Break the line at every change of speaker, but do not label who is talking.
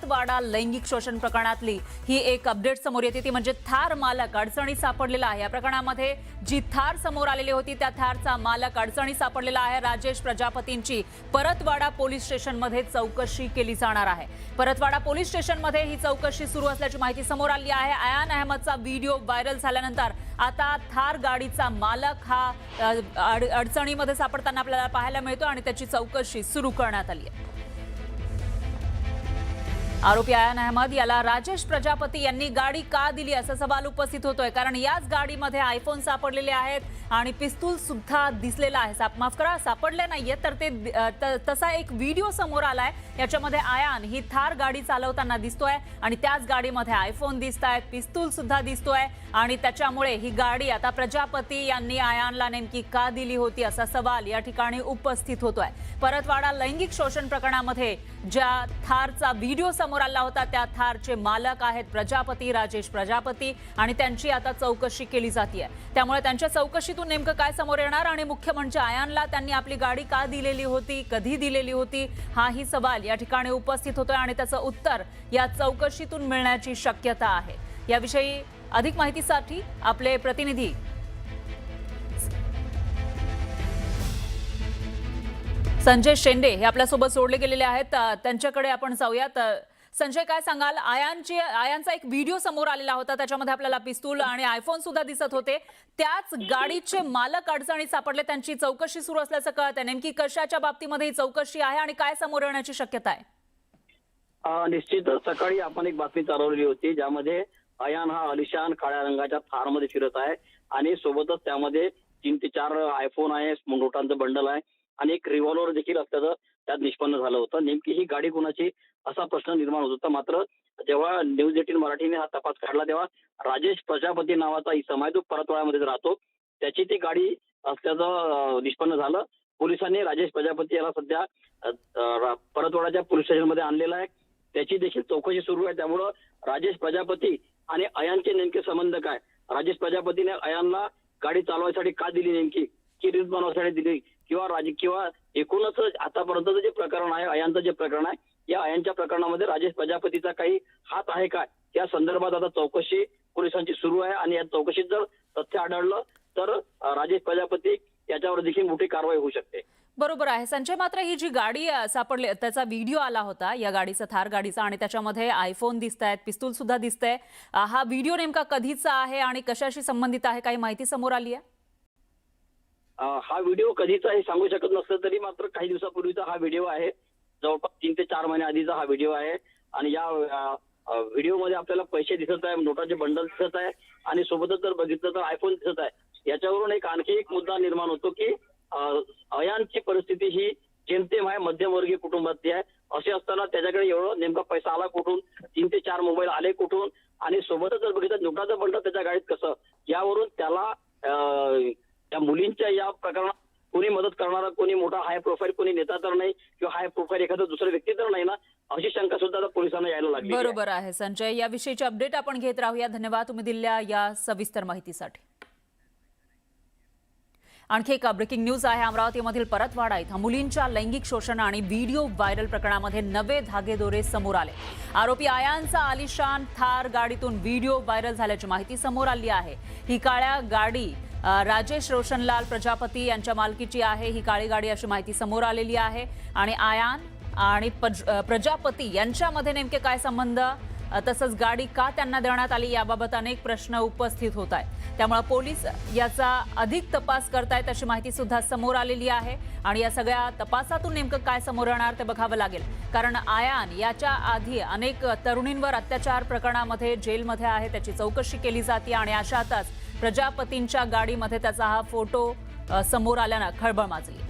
परतवाडा लैंगिक शोषण प्रकरणातली ही एक अपडेट समोर येते, ती म्हणजे थार मालक अडचणीत सापडलेला आहे। या प्रकरणामध्ये जी थार समोर आलेली होती त्या थारचा मालक अडचणीत सापडलेला आहे। राजेश प्रजापतींची परतवाडा पोलीस स्टेशनमध्ये चौकशी केली जाणार आहे। परतवाडा पोलीस स्टेशनमध्ये ही चौकशी सुरू असल्याची माहिती समोर आली आहे। अयान अहमदचा व्हिडिओ व्हायरल झाल्यानंतर आता थार गाडीचा मालक हा अडचणीमध्ये सापडताना आपल्याला पाहायला मिळतो आणि त्याची चौकशी सुरू करण्यात आली आहे। आरोपी अयान अहमद याला राजेश प्रजापती यांनी गाडी का दिली असा सवाल उपस्थित होतोय, कारण याच गाडीमध्ये आयफोन सापडलेले आहेत आणि पिस्तूल सुद्धा दिसलेला आहे। माफ करा, सापडले नाहीये तर ते तसा एक व्हिडिओ समोर आलाय। याच्यामध्ये अयान ही थार गाडी चालवताना दिसतोय आणि त्याच गाडीमध्ये आयफोन दिसतायत, पिस्तूल सुद्धा दिसतोय आणि त्याच्यामुळे ही गाडी आता प्रजापती यांनी अयानला नेमकी का दिली होती असा सवाल या ठिकाणी उपस्थित होतोय। परतवाडा लैंगिक शोषण प्रकरणामध्ये ज्या थारचा व्हिडिओ समोर आला होता त्या थारचे मालक आहेत प्रजापती, राजेश प्रजापती, आणि त्यांची आता चौकशी केली जाते। त्यामुळे त्यांच्या चौकशीतून नेमकं काय समोर येणार आणि मुख्य म्हणजे अयानला त्यांनी आपली गाडी का दिलेली होती, कधी दिलेली होती, हाही सवाल या ठिकाणी उपस्थित होतोय आणि त्याचं उत्तर या चौकशीतून मिळण्याची शक्यता आहे। याविषयी अधिक माहितीसाठी आपले प्रतिनिधी संजय शेंडे हे आपल्यासोबत जोडले गेलेले आहेत, त्यांच्याकडे आपण जाऊयात। संजय, काय सांगाल? अयानचा एक व्हिडिओ समोर आलेला होता, त्याच्यामध्ये आपल्याला पिस्तूल आणि आयफोन सुद्धा दिसत होते। त्याच गाडीचे मालक अडचणीत सापडले, त्यांची चौकशी सुरू असल्याचं कळत आहे। नेमकी कशाच्या बाबतीमध्ये ही चौकशी आहे आणि काय समोर येण्याची शक्यता आहे?
निश्चितच सकाळी आपण एक बातमी चालवली होती ज्यामध्ये अयान हा अलिशान काळ्या रंगाच्या थारमध्ये फिरत आहे आणि सोबतच त्यामध्ये 3 ते 4 आयफोन आहे, नोटांचं बंडल आहे आणि एक रिव्हॉल्वर देखील असल्याचं त्यात निष्पन्न झालं होतं। नेमकी ही गाडी कोणाची असा प्रश्न निर्माण होत होता। मात्र जेव्हा न्यूज 18 मराठीने हा तपास काढला तेव्हा राजेश प्रजापती नावाचा इसम आहे, जो परतवाड्यामध्येच राहतो, त्याची ती गाडी असल्याचं निष्पन्न झालं। पोलिसांनी राजेश प्रजापती याला सध्या परतवाड्याच्या पोलीस स्टेशनमध्ये आणलेला आहे, त्याची देखील चौकशी सुरू आहे। त्यामुळं राजेश प्रजापती आणि अयानचे नेमके संबंध काय, राजेश प्रजापतीने अयानला गाडी चालवायसाठी का दिली, नेमकी की रील्स बनवण्यासाठी दिली, किंवा एकूणच आतापर्यंतचं जे प्रकरण आहे, अयानचं जे प्रकरण आहे, या अयानच्या प्रकरणामध्ये राजेश प्रजापतीचा काही हात आहे का, या संदर्भात आता चौकशी पोलिसांची सुरू आहे आणि या चौकशीत जर तथ्य आढळलं तर राजेश प्रजापती याच्यावर देखील मोठी कारवाई होऊ शकते।
बरोबर आहे संजय, मात्र ही जी गाडी सापडली त्याचा व्हिडिओ आला होता या गाडीचा, थार गाडीचा, आणि त्याच्यामध्ये आयफोन दिसतायत, पिस्तूल सुद्धा दिसतंय। हा व्हिडिओ नेमका कधीचा आहे आणि कशाशी संबंधित आहे, काही माहिती समोर आली आहे?
हा व्हिडिओ कधीचा हे सांगू शकत नसलं तरी मात्र काही दिवसापूर्वीचा हा व्हिडिओ आहे, जवळपास 3 ते 4 महिने आधीचा हा व्हिडिओ आहे आणि या व्हिडिओमध्ये आपल्याला पैसे दिसत आहे, नोटाचे बंडल दिसत आहे आणि सोबतच जर बघितलं तर आयफोन दिसत आहे। याच्यावरून आणखी एक मुद्दा निर्माण होतो की अयानची परिस्थिती ही जेमतेम आहे, मध्यमवर्गीय कुटुंबातली आहे। असे असताना त्याच्याकडे एवढं नेमका पैसा आला कुठून, 3 ते 4 मोबाईल आले कुठून, आणि सोबतच जर बघितलं नोटाचं बंडल त्याच्या गाडीत कसं, यावरून त्याला त्या मुलींच्या या प्रकरणात कोणी मदत करणारा, कोणी मोठा हाय प्रोफाईल कोणी नेता तर नाही किंवा हाय प्रोफाईल एखादा दुसरा व्यक्ती तर नाही ना, अशी शंका सुद्धा पोलिसांना यायला लागली।
बरोबर आहे संजय, याविषयीची अपडेट आपण घेत राहूया। धन्यवाद तुम्ही दिलेल्या या सविस्तर माहितीसाठी। आणखी एक ब्रेकिंग न्यूज आहे। अमरावतीमधील परतवाडा इथं मुलींच्या लैंगिक शोषण आणि व्हिडिओ व्हायरल प्रकरणामध्ये नवे धागेदोरे समोर आले। आरोपी अयानचा आलिशान थार गाडीतून व्हिडिओ व्हायरल झाल्याची माहिती समोर आली आहे। ही काळ्या गाडी राजेश रोशनलाल प्रजापती यांच्या मालकीची आहे। ही काळी गाडी अशी माहिती समोर आलेली आहे आणि अयान आणि प्रजापती यांच्यामध्ये नेमके काय संबंध, तसंच गाडी का त्यांना देण्यात आली, याबाबत अनेक प्रश्न उपस्थित होत आहेत। त्यामुळे पोलीस याचा अधिक तपास करतायत अशी माहिती सुद्धा समोर आलेली आहे आणि या सगळ्या तपासातून नेमकं काय समोर येणार ते बघावं लागेल, कारण अयान याच्या आधी अनेक तरुणींवर अत्याचार प्रकरणामध्ये जेलमध्ये आहे, त्याची चौकशी केली जाते आणि अशातच प्रजापतींच्या गाडीमध्ये त्याचा हा फोटो समोर आल्यानं खळबळ माजली।